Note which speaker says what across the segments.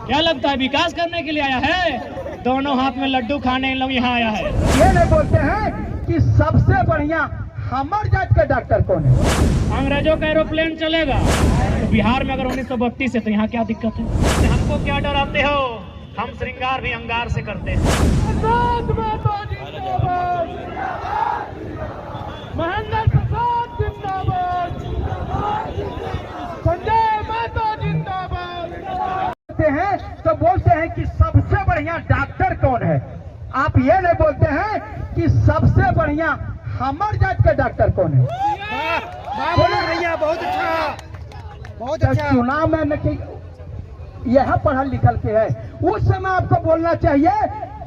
Speaker 1: क्या लगता है विकास करने के लिए आया है? दोनों हाथ में लड्डू खाने इन लोग यहाँ आया है।
Speaker 2: ये नहीं बोलते हैं कि सबसे बढ़िया हमर जात के डॉक्टर कौन है?
Speaker 1: अंग्रेजों का एरोप्लेन चलेगा तो बिहार में अगर 1932 है तो यहाँ क्या दिक्कत है? हमको क्या डराते हो? हम श्रृंगार भी अंगार से करते हैं।
Speaker 2: महेंद्र प्रसाद जिंदाबाद, संजय महतो जिंदाबाद। बोलते हैं तो बोलते हैं कि सबसे बढ़िया डॉक्टर कौन है? आप ये नहीं बोलते हैं कि सबसे बढ़िया हमर जात के डॉक्टर कौन है?
Speaker 3: बोलो भैया, बहुत अच्छा, बहुत अच्छा।
Speaker 2: चुनाव में यह पढ़ल लिखल के है, उस समय आपको बोलना चाहिए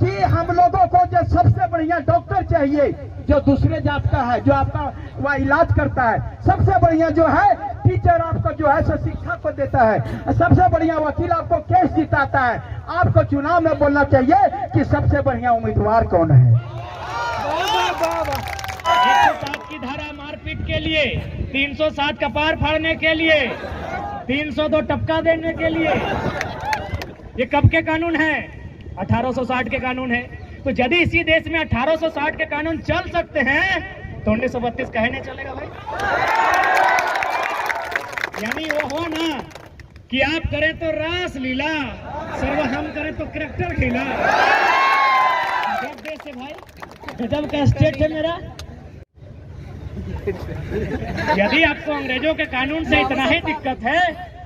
Speaker 2: कि हम लोगों को जो सबसे बढ़िया डॉक्टर चाहिए जो दूसरे जात का है, जो आपका वह इलाज करता है, सबसे बढ़िया जो है टीचर आपको जो है सो शिक्षा को देता है, सबसे बढ़िया वकील आपको केस जिताता है। आपको चुनाव में बोलना चाहिए कि सबसे बढ़िया उम्मीदवार कौन है।
Speaker 1: 107 की धारा मारपीट के लिए, 307 कपार फाड़ने के लिए, 302 टपका देने के लिए, ये कब के कानून है? 1860 के कानून है। तो यदि इसी देश में 1860 के कानून चल सकते हैं तो 1932 कहे नहीं चलेगा भाई? यानी वो हो ना कि आप करें तो रास लीला, सर्व हम करें तो करैक्टर खेला। देश है भाई, गजब का स्टेट है मेरा। यदि आपको अंग्रेजों के कानून से इतना ही दिक्कत है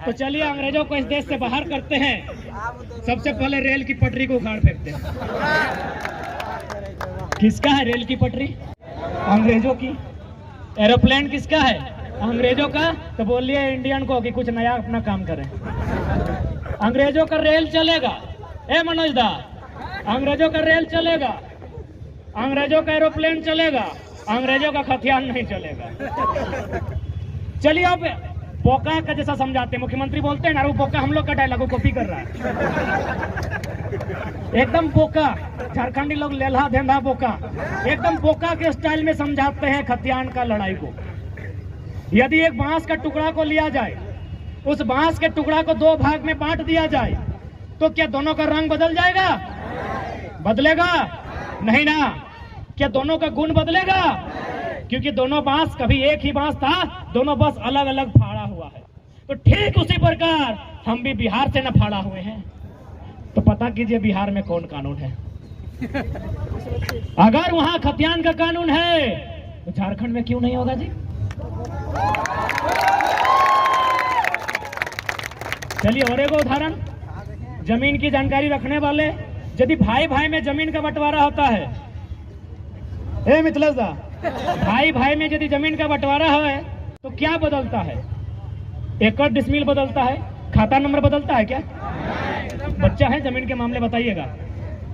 Speaker 1: तो चलिए अंग्रेजों को इस देश से बाहर करते हैं। सबसे पहले रेल की पटरी को उखाड़ फेंकते हैं। किसका है रेल की पटरी? अंग्रेजों की। एरोप्लेन किसका है? अंग्रेजों का। तो बोलिए इंडियन को कि कुछ नया अपना काम करें। अंग्रेजों का रेल चलेगा, ए मनोज दा, अंग्रेजों का रेल चलेगा, अंग्रेजों का एरोप्लेन चलेगा, अंग्रेजों का खतियान नहीं चलेगा। चलिए आप पोका का जैसा समझाते हैं, मुख्यमंत्री बोलते हैं ना, वो पोका हम लोग का डायलॉग कॉपी कर रहा है। एकदम पोका, झारखंडी लोग लेल्हा धेंधा पोका, एकदम पोका के स्टाइल में समझाते हैं खतियान का लड़ाई को। यदि एक बांस का टुकड़ा को लिया जाए, उस बांस के टुकड़ा को दो भाग में बांट दिया जाए तो क्या दोनों का रंग बदल जाएगा? बदलेगा नहीं ना। क्या दोनों का गुण बदलेगा? क्योंकि दोनों बांस कभी एक ही बांस था, दोनों बस अलग अलग फाड़ा हुआ है। तो ठीक उसी प्रकार हम भी बिहार से न फाड़ा हुए हैं। तो पता कीजिए बिहार में कौन कानून है। अगर वहां खतियान का कानून है तो झारखंड में क्यों नहीं होगा जी? चलिए और एक उदाहरण, जमीन की जानकारी रखने वाले, यदि भाई भाई में जमीन का बंटवारा होता है, ए मिथिलेश दा, भाई भाई में यदि जमीन का बंटवारा है तो क्या बदलता है? एकड़ डिसमिल बदलता है, खाता नंबर बदलता है क्या? बच्चा है जमीन के मामले बताइएगा।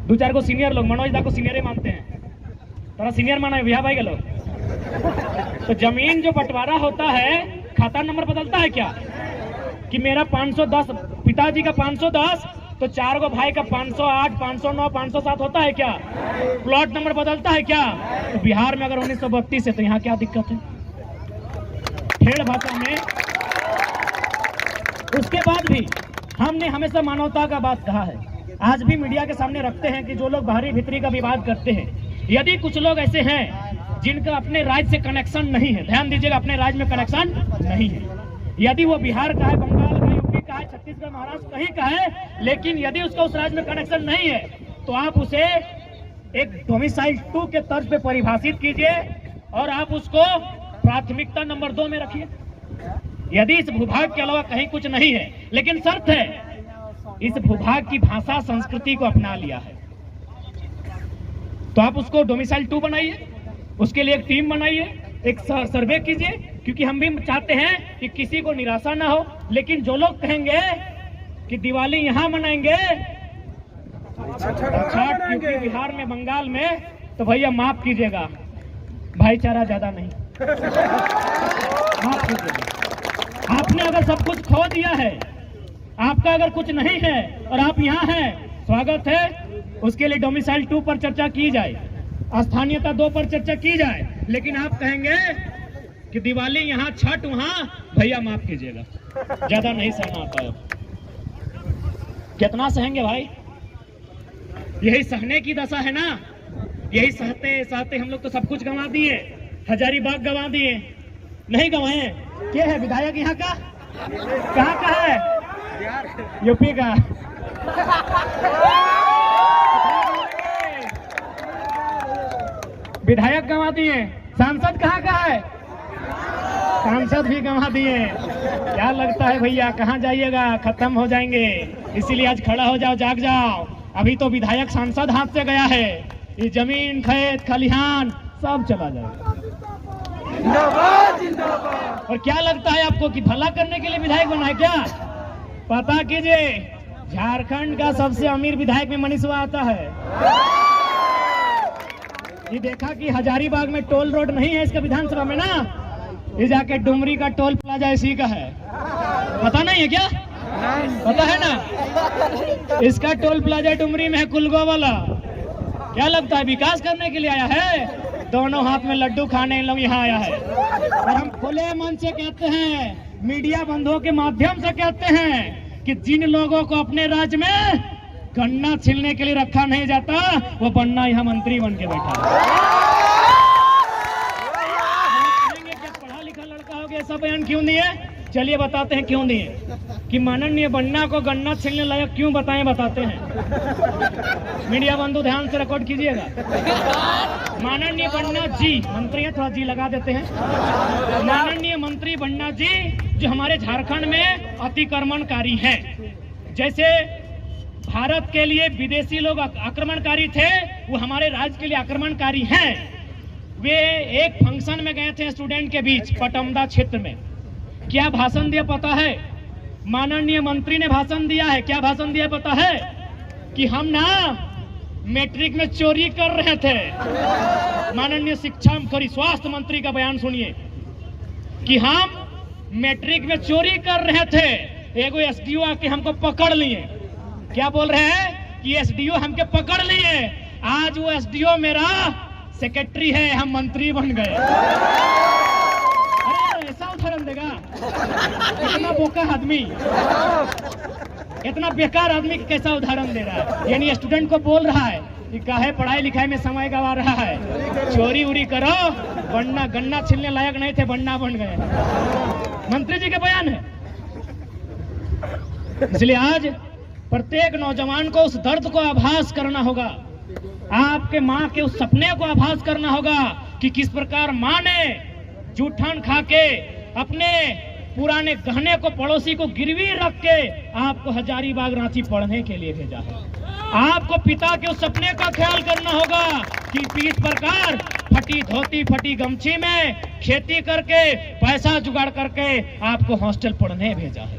Speaker 1: दो चार को सीनियर लोग, मनोज दा को सीनियर मानते हैं, थोड़ा सीनियर माना है भैया भाई के लोग। तो जमीन जो बंटवारा होता है, खाता नंबर बदलता है क्या? कि मेरा 510, पिताजी का 510, तो चार को भाई का 508, 509, 507 होता है क्या? प्लॉट नंबर बदलता है क्या? तो बिहार में अगर 1932 है तो यहाँ क्या दिक्कत है? ठेठ भाषा में। उसके बाद भी हमने हमेशा मानवता का बात कहा है, आज भी मीडिया के सामने रखते हैं कि जो लोग बाहरी भीतरी का विवाद करते हैं, यदि कुछ लोग ऐसे हैं जिनका अपने राज्य से कनेक्शन नहीं है, ध्यान दीजिएगा, अपने राज्य में कनेक्शन नहीं है, यदि वो बिहार का है, बंगाल का, यूपी का है, छत्तीसगढ़, महाराष्ट्र कहीं का है, लेकिन यदि उसका उस राज्य में कनेक्शन नहीं है तो आप उसे एक डोमिसाइल 2 के तर्ज पे परिभाषित कीजिए और आप उसको प्राथमिकता नंबर 2 में रखिए। यदि इस भूभाग के अलावा कहीं कुछ नहीं है, लेकिन शर्त है इस भूभाग की भाषा संस्कृति को अपना लिया है, तो आप उसको डोमिसाइल 2 बनाइए, उसके लिए एक टीम बनाइए, एक सर्वे कीजिए, क्योंकि हम भी चाहते हैं कि किसी को निराशा ना हो। लेकिन जो लोग कहेंगे कि दिवाली यहाँ मनाएंगे, छठ यूपी बिहार में, बंगाल में, तो भैया माफ कीजिएगा, भाईचारा ज्यादा नहीं, माफ कीजिएगा। आपने अगर सब कुछ खो दिया है, आपका अगर कुछ नहीं है और आप यहाँ हैं, स्वागत है। उसके लिए डोमिसाइल 2 पर चर्चा की जाए, स्थानीयता 2 पर चर्चा की जाए, लेकिन आप कहेंगे कि दिवाली यहाँ, छठ वहाँ, भैया माफ कीजिएगा, ज्यादा नहीं सहना आता है। कितना सहेंगे भाई? यही सहने की दशा है ना। यही सहते सहते हम लोग तो सब कुछ गंवा दिए। हजारीबाग गंवा दिए, नहीं गंवाए? क्या है विधायक यहाँ का? कहाँ का है? यूपी का। विधायक गंवा दिए, सांसद कहाँ का है? सांसद भी गंवा दिए। क्या लगता है भैया कहाँ जाइएगा? खत्म हो जाएंगे। इसीलिए आज खड़ा हो जाओ, जाग जाओ। अभी तो विधायक सांसद हाथ से गया है, ये जमीन खेत खलिहान सब चला जाएगा।
Speaker 3: जिंदाबाद जिंदाबाद।
Speaker 1: और क्या लगता है आपको कि भला करने के लिए विधायक बना है क्या? पता कीजिए, झारखंड का सबसे अमीर विधायक में मनीषवा आता है। ये देखा कि हजारीबाग में टोल रोड नहीं है इसका विधानसभा में ना, ये जाके डुमरी का टोल प्लाजा इसी का है। पता नहीं है क्या? पता है ना, इसका टोल प्लाजा डुमरी में है, कुलगो वाला। क्या लगता है विकास करने के लिए आया है? दोनों हाथ में लड्डू खाने इन लोग यहाँ आया है। और हम खुले मन से कहते हैं, मीडिया बंधुओं के माध्यम से कहते हैं कि जिन लोगों को अपने राज्य में गन्ना छीलने के लिए रखा नहीं जाता, वो बनना यहाँ मंत्री बन के बैठा है। पढ़ा लिखा लड़का हो गया, ऐसा बयान क्यों दिए? चलिए बताते हैं क्यों दिए। कि माननीय बन्ना को गन्ना छीलने लायक क्यों बताएं, बताते हैं। मीडिया बंधु ध्यान से रिकॉर्ड कीजिएगा। माननीय बन्ना जी, मंत्री है, थोड़ा जी लगा देते हैं। माननीय मंत्री बन्ना जी जो हमारे झारखंड में अतिक्रमणकारी हैं। जैसे भारत के लिए विदेशी लोग आक्रमणकारी थे, वो हमारे राज्य के लिए आक्रमणकारी हैं। वे एक फंक्शन में गए थे स्टूडेंट के बीच, पटमदा क्षेत्र में। क्या भाषण दिया पता है? माननीय मंत्री ने भाषण दिया है। क्या भाषण दिया पता है? कि हम ना मैट्रिक में चोरी कर रहे थे। माननीय शिक्षा मंत्री, स्वास्थ्य मंत्री का बयान सुनिए कि हम मैट्रिक में चोरी कर रहे थे। एगो एसडीओ आके हमको पकड़ लिए। क्या बोल रहे हैं? कि एसडीओ हमके पकड़ लिए। आज वो एसडीओ मेरा सेक्रेटरी है, हम मंत्री बन गए। अरे ऐसा उदाहरण देगा? इतना बोका आदमी, इतना बेकार आदमी कैसा उदाहरण दे रहा है? यानी स्टूडेंट को बोल रहा है कि काहे पढ़ाई लिखाई में समय गवा रहा है, चोरी उरी करो, बनना गन्ना छीलने लायक नहीं थे, बनना बन गए। मंत्री जी का बयान है। इसलिए आज प्रत्येक नौजवान को उस दर्द को आभास करना होगा। आपके माँ के उस सपने को आभास करना होगा कि किस प्रकार माँ ने जूठन खा के अपने पुराने गहने को पड़ोसी को गिरवी रख के आपको हजारीबाग रांची पढ़ने के लिए भेजा है। आपको पिता के उस सपने का ख्याल करना होगा कि किस प्रकार फटी धोती फटी गमछी में खेती करके पैसा जुगाड़ करके आपको हॉस्टल पढ़ने भेजा है।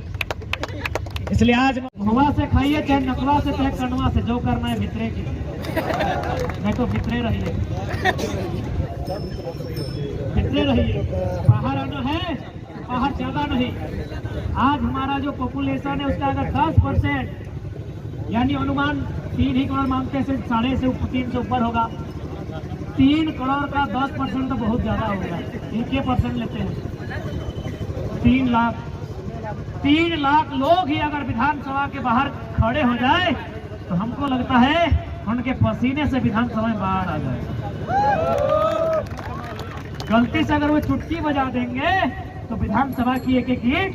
Speaker 1: इसलिए आज हुआ से खाइए चाहे नकवा से चाहे कनवा से, जो करना है भितरे की, नहीं तो भितरे रहिए, भितरे रहिए। बाहर आना है, बाहर ज्यादा नहीं। आज हमारा जो पॉपुलेशन है उसका अगर 10% यानी अनुमान 3 ही करोड़ मांगते हैं, 3.5 से ऊपर होगा। 3 करोड़ का 10% तो बहुत ज्यादा होगा। 1% लेते हैं, 3 लाख लोग ही अगर विधानसभा के बाहर खड़े हो जाए तो हमको लगता है उनके पसीने से विधानसभा में बाहर आ जाए। गलती से अगर वो चुटकी बजा देंगे तो विधानसभा की एक एक ईंट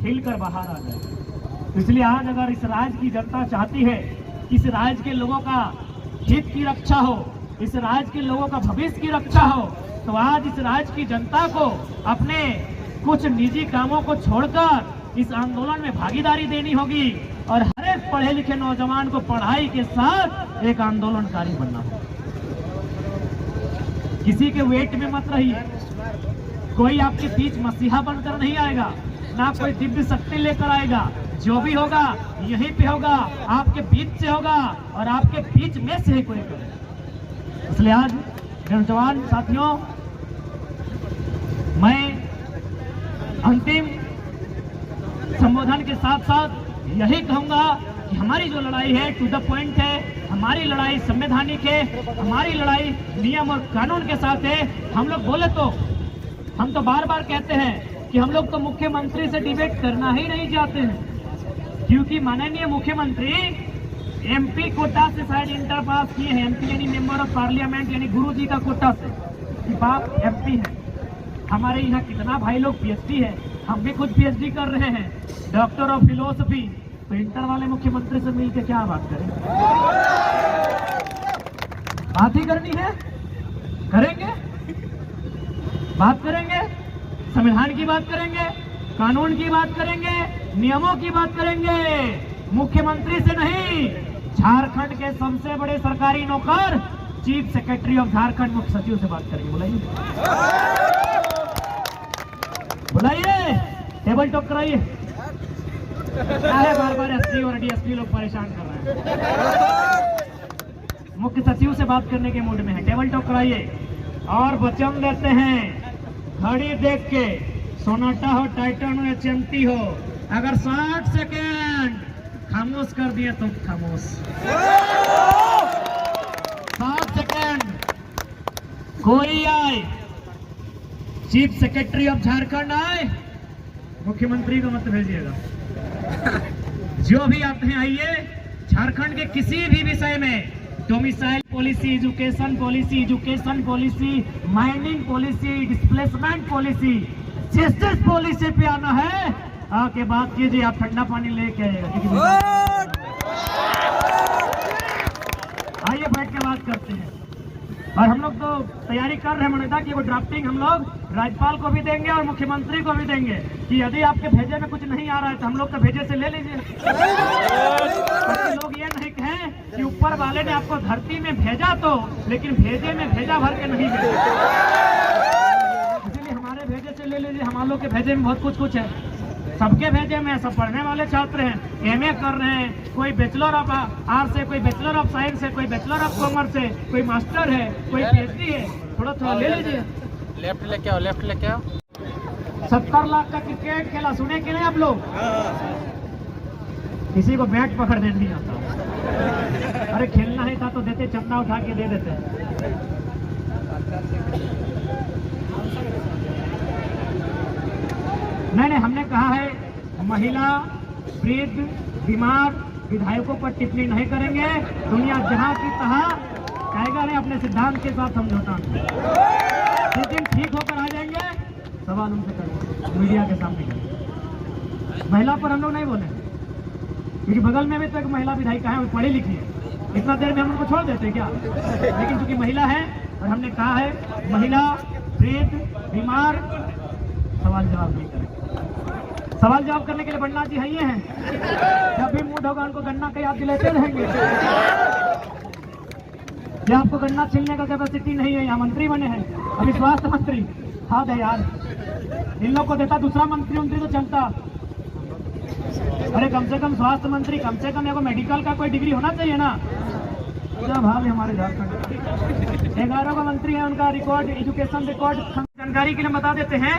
Speaker 1: हिलकर बाहर आ जाए। इसलिए आज अगर इस राज्य की जनता चाहती है कि इस राज्य के लोगों का हित की रक्षा हो, इस राज्य के लोगों का भविष्य की रक्षा हो, तो आज इस राज्य की जनता को अपने कुछ निजी कामों को छोड़कर इस आंदोलन में भागीदारी देनी होगी और हर एक पढ़े लिखे नौजवान को पढ़ाई के साथ एक आंदोलनकारी बनना होगा। किसी के वेट में मत रहिए। कोई आपके बीच मसीहा बनकर नहीं आएगा, ना कोई दिव्य शक्ति लेकर आएगा। जो भी होगा यहीं पे होगा, आपके बीच से होगा और आपके बीच में से ही कोई करेगा। इसलिए आज नौजवान साथियों, मैं अंतिम संबोधन के साथ साथ यही कहूंगा कि हमारी जो लड़ाई है टू द पॉइंट है, हमारी लड़ाई संवैधानिक है, हमारी लड़ाई नियम और कानून के साथ है। हम लोग बोले तो हम तो बार बार कहते हैं कि हम लोग तो मुख्यमंत्री से डिबेट करना ही नहीं चाहते हैं। क्योंकि माननीय मुख्यमंत्री एमपी कोटा से शायद इंटर पास किए हैं, एमपी यानी मेंबर ऑफ पार्लियामेंट यानी गुरु जी का कोटा से, कि बाप एमपी है। हमारे यहाँ कितना भाई लोग पीएचडी है, हम भी खुद पीएचडी कर रहे हैं, डॉक्टर ऑफ फिलोसफी। तो इंटर वाले मुख्यमंत्री से मिलकर क्या बात करें? बात ही करनी है, करेंगे, बात करेंगे, संविधान की बात करेंगे, कानून की बात करेंगे, नियमों की बात करेंगे, मुख्यमंत्री से नहीं। झारखंड के सबसे बड़े सरकारी नौकर चीफ सेक्रेटरी ऑफ झारखंड मुख्य सचिव से बात करेंगे। बुलाइए, बुलाइए, टेबल टॉक कराइए। बार बार एसपी और डीएसपी लोग परेशान कर रहे हैं, मुख्य सचिव से बात करने के मूड में है, टेबल टॉक कराइए। और वचन देते हैं, घड़ी देख के, सोनाटा हो, टाइटन हो या चमती हो, अगर 60 सेकेंड खामोश कर दिए तो खामोश। 60 सेकेंड कोई आए, चीफ सेक्रेटरी ऑफ झारखंड आए, मुख्यमंत्री को मत भेजिएगा। जो भी आते हैं आइए, झारखंड के किसी भी विषय में, domicile policy, education policy, mining policy, displacement policy, justice policy पे आना है, आके बात कीजिए। आप ठंडा पानी लेके आइए, बैठ के बात करते हैं। और हम लोग तो तैयारी कर रहे हैं मनोता की, वो ड्राफ्टिंग हम लोग राज्यपाल को भी देंगे और मुख्यमंत्री को भी देंगे कि यदि आपके भेजे में कुछ नहीं आ रहा है तो हम लोग तो भेजे से ले लीजिए। लोग ये नहीं कहें कि ऊपर वाले ने आपको धरती में भेजा तो, लेकिन भेजे में भेजा भर के नहीं भेजा। इसलिए हमारे भेजे से ले लीजिए, हम लोग के भेजे में बहुत कुछ है, सबके भेजे में। सब पढ़ने वाले छात्र हैं, एमए कर रहे हैं, कोई बैचलर ऑफ आर्ट्स है, कोई बैचलर ऑफ साइंस है, कोई बैचलर ऑफ कॉमर्स है, कोई मास्टर है, कोई पीएचडी है, थोड़ा थोड़ा ले लीजिए।
Speaker 3: लेफ्ट लेके आओ, लेफ्ट लेके आओ।
Speaker 1: 70 लाख का क्रिकेट खेला, सुने कि नहीं आप लोग? किसी को बैट पकड़ने नहीं आता। अरे खेलना ही था तो देते, चंदा उठा के दे देते। नहीं, हमने कहा है महिला, वृद्ध, बीमार विधायकों पर टिप्पणी नहीं करेंगे। दुनिया जहां की तहां कहेगा नहीं, अपने सिद्धांत के साथ समझौता। जिस दिन ठीक होकर आ जाएंगे सवाल उनसे करेंगे, मीडिया के सामने करेंगे। महिला पर हम लोग नहीं बोले, क्योंकि बगल में भी तो एक महिला विधायिका है, वो पढ़ी लिखी है, इतना देर में हम उनको छोड़ देते क्या? लेकिन चूंकि महिला है और हमने कहा है महिला, वृद्ध, बीमार, सवाल जवाब नहीं करेंगे। सवाल जवाब करने के लिए बन्ना जी है, जब भी मूड होगा उनको गन्ना का याद दिलाते रहेंगे। क्या आपको गन्ना छीलने का कैपेसिटी नहीं है? यहाँ मंत्री बने हैं, अभी स्वास्थ्य मंत्री। हाँ दे यार, इन लोग को देता दूसरा मंत्री तो चलता। अरे कम से कम स्वास्थ्य मंत्री, कम से कम मेडिकल का कोई डिग्री होना चाहिए ना। जब हाल है हमारे झारखंड 11 का मंत्री है, उनका रिकॉर्ड, एजुकेशन रिकॉर्ड जानकारी के लिए बता देते हैं।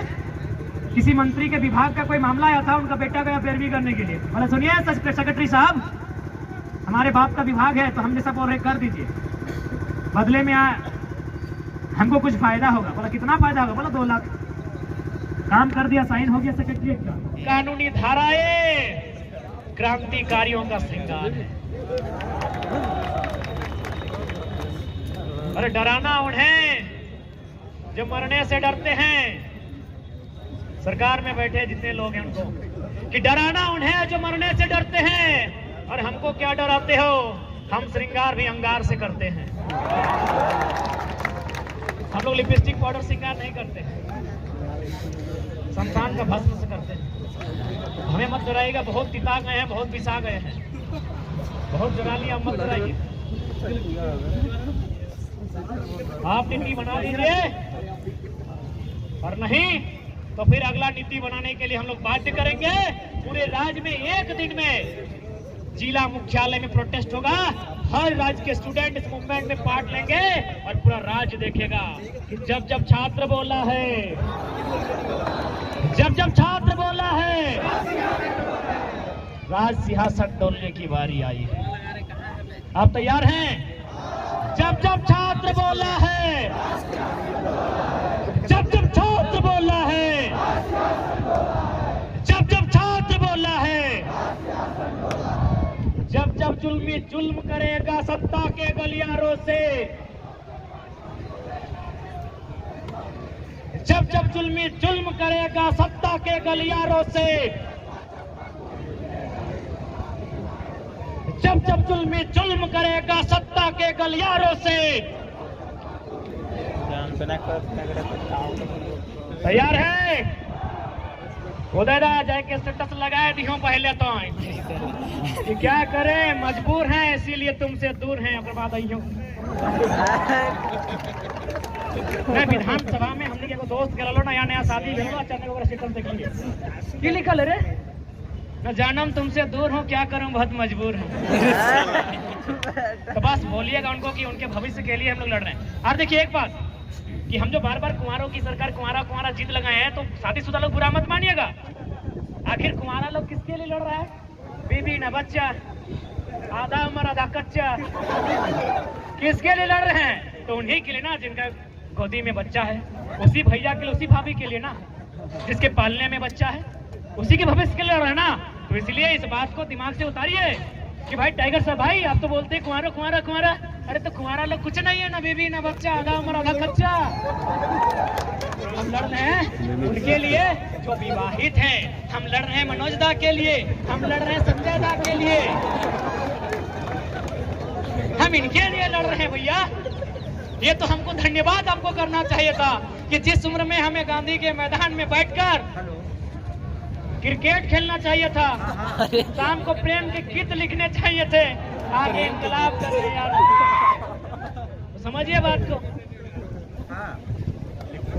Speaker 1: किसी मंत्री के विभाग का कोई मामला आया था, उनका बेटा गया पैरवी करने के लिए, बोला सुनिए सेक्रेटरी साहब, हमारे बाप का विभाग है तो हम जैसा बोल रहे कर दीजिए, बदले में हमको कुछ फायदा होगा। बोला कितना फायदा होगा? बोला 2 लाख। काम कर दिया, साइन हो गया सेक्रेटरीट का। कानूनी धाराएं क्रांतिकारियों का श्रृंगार है। अरे डराना उन्हें जो मरने से डरते हैं। सरकार में बैठे जितने लोग हैं उनको कि डराना उन्हें जो मरने से डरते हैं। और हमको क्या डराते हो? हम श्रृंगार भी अंगार से करते हैं। हम लोग लिपस्टिक पाउडर श्रृंगार नहीं करते हैं, संतान का भस्म से करते हैं। हमें मत डराइएगा, बहुत पिता गए हैं, बहुत पिसा गए हैं, बहुत डरा लिया, मत डराइए। आप नीति बना लीजिए, और नहीं तो फिर अगला नीति बनाने के लिए हम लोग बाध्य करेंगे। पूरे राज्य में एक दिन में जिला मुख्यालय में प्रोटेस्ट होगा, हर राज्य के स्टूडेंट इस मूवमेंट में पार्ट लेंगे और पूरा राज्य देखेगा कि जब जब छात्र बोला है, जब जब छात्र बोला है, राज सिंहासन डोलने की बारी आई है। आप तैयार हैं? जब जब छात्र बोला है, जब जब छात्र बोला है, जब जब छात्र बोला है, जुल्मी जुल्म करेगा सत्ता के गलियारों से, जब जब जुल्मी जुल्म करेगा सत्ता के गलियारों से, जब जब जुल्मी जुल्म करेगा सत्ता के गलियारों से। तैयार है? उधर आ जाके स्टेटस लगाए दियो पहले तो कि क्या करें, मजबूर हैं इसीलिए तुमसे दूर हैं। अगर बात आई मैं विधानसभा में हमने के दोस्त कर लो नया नया शादी भेलो अचानक ओकरा स्टेटस देखिए की लिखल रे, न जानम तुमसे दूर हूँ क्या करूँ बहुत मजबूर हूँ। तो बस बोलिएगा उनको कि उनके भविष्य के लिए हम लोग लड़ रहे हैं। और देखिए एक बात कि हम जो बार बार कुंवारों की सरकार कुंवारा जीत लगाए हैं, तो शादीशुदा लोग बुरा मत मानिएगा। आखिर कुंवारा लोग किसके लिए लड़ रहा है? बीबी न बच्चा, आधा उम्र आधा कच्चा, किसके लिए लड़ रहे हैं? तो उन्हीं के लिए ना जिनका गोदी में बच्चा है, उसी भैया के लिए, उसी भाभी के लिए ना जिसके पालने में बच्चा है, उसी के भविष्य के लिए लड़ रहे हैं ना। तो इसलिए इस बात को दिमाग से उतारिए कि भाई टाइगर साहब भाई आप तो बोलते हैं कुंवारा कुंवारा कुंवारा, अरे तो कुंवारा लोग कुछ नहीं है, ना बीबी ना बच्चा, आधा उम्र आधा कच्चा। हम लड़ रहे हैं उनके लिए जो विवाहित हैं, हम लड़ रहे हैं मनोज दा के लिए, हम लड़ रहे हैं संजय दा के लिए, हम इनके लिए लड़ रहे हैं भैया। ये तो हमको धन्यवाद आपको करना चाहिए था कि जिस उम्र में हमें गांधी के मैदान में बैठकर क्रिकेट खेलना चाहिए था, शाम को प्रेम के गीत लिखने चाहिए थे, आगे इंकलाब कर रहे यार। समझिए बात को,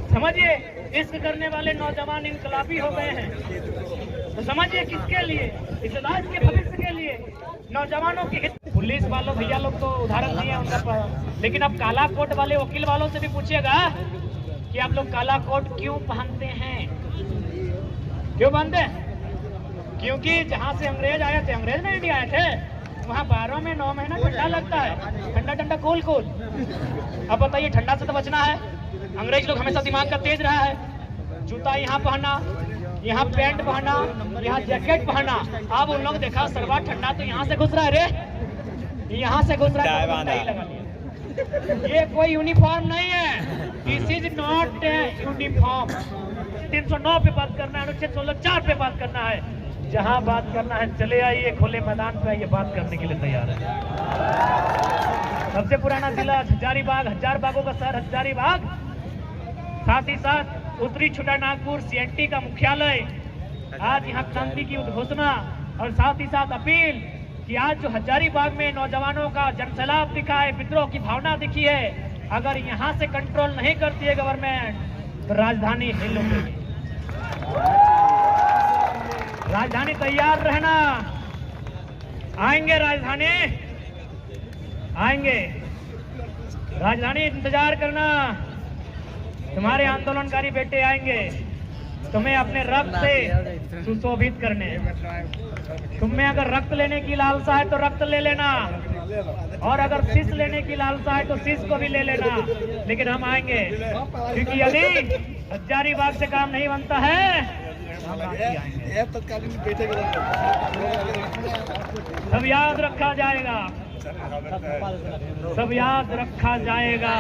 Speaker 1: समझिए इश्क करने वाले नौजवान इनकलाबी हो गए हैं। तो समझिए किसके लिए? इस देश के भविष्य के लिए, नौजवानों के हित। पुलिस वालों भैया लोग तो उदाहरण नहीं है उनका, लेकिन अब काला कोट वाले वकील वालों से भी पूछिएगा कि आप लोग काला कोट क्यों पहनते हैं? क्यों पहनते हैं? क्योंकि जहाँ से अंग्रेज आए थे, अंग्रेज में इंडिया आए थे, वहाँ 12 में 9 महीना ठंडा लगता है, ठंडा ठंडा कूल कूल। अब बताइए ठंडा से तो बचना है। अंग्रेज लोग हमेशा दिमाग का तेज रहा है, जूता यहाँ पहना, यहाँ पैंट पहना, यहाँ जैकेट पहना। अब उन लोग देखा सरवा ठंडा तो यहाँ से घुस रहा है रे, यहाँ से घुस रहा है, तो लगा लिया। ये कोई यूनिफॉर्म नहीं है, दिस इज नॉट यूनिफॉर्म। 309 पे बात करना है, 616 पे बात करना है, जहां बात करना है चले आइए, खुले मैदान पे आइए, बात करने के लिए तैयार है। सबसे पुराना जिला हजारीबाग, 1000 बागों का शहर हजारीबाग, साथ ही साथ उत्तरी छोटा नागपुर CNT का मुख्यालय। आज यहाँ क्रांति की उद्घोषणा और साथ ही साथ अपील कि आज जो हजारीबाग में नौजवानों का जनसैलाब दिखा है, विद्रोह की भावना दिखी है, अगर यहाँ से कंट्रोल नहीं करती है गवर्नमेंट तो राजधानी हिल उठेगी। राजधानी तैयार रहना, आएंगे राजधानी, आएंगे राजधानी, इंतजार करना, तुम्हारे आंदोलनकारी बेटे आएंगे तुम्हें अपने रक्त से सुशोभित करने। तुम्हें अगर रक्त लेने की लालसा है तो रक्त ले लेना, और अगर शीश लेने की लालसा है तो शीश को भी ले लेना, लेकिन हम आएंगे, क्योंकि यदि हजारीबाग से काम नहीं बनता है सब याद रखा जाएगा, सब याद रखा जाएगा,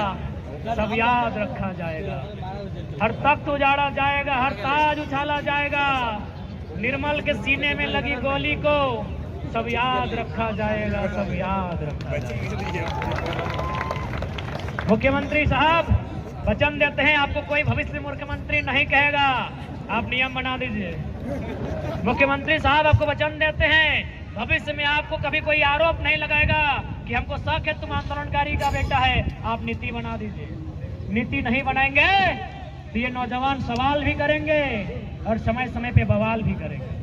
Speaker 1: सब याद रखा जाएगा। हर तख्त उजाड़ा जाएगा, हर ताज उछाला जाएगा, निर्मल के सीने में लगी गोली को सब याद रखा जाएगा, सब याद रखा जाएगा। मुख्यमंत्री साहब वचन देते हैं आपको कोई भविष्य मुख्यमंत्री नहीं कहेगा, आप नियम बना दीजिए। मुख्यमंत्री साहब आपको वचन देते हैं भविष्य में आपको कभी कोई आरोप नहीं लगाएगा कि हमको शक है तुम आंदोलनकारी का बेटा है, आप नीति बना दीजिए। नीति नहीं बनाएंगे तो ये नौजवान सवाल भी करेंगे और समय समय पे बवाल भी करेंगे।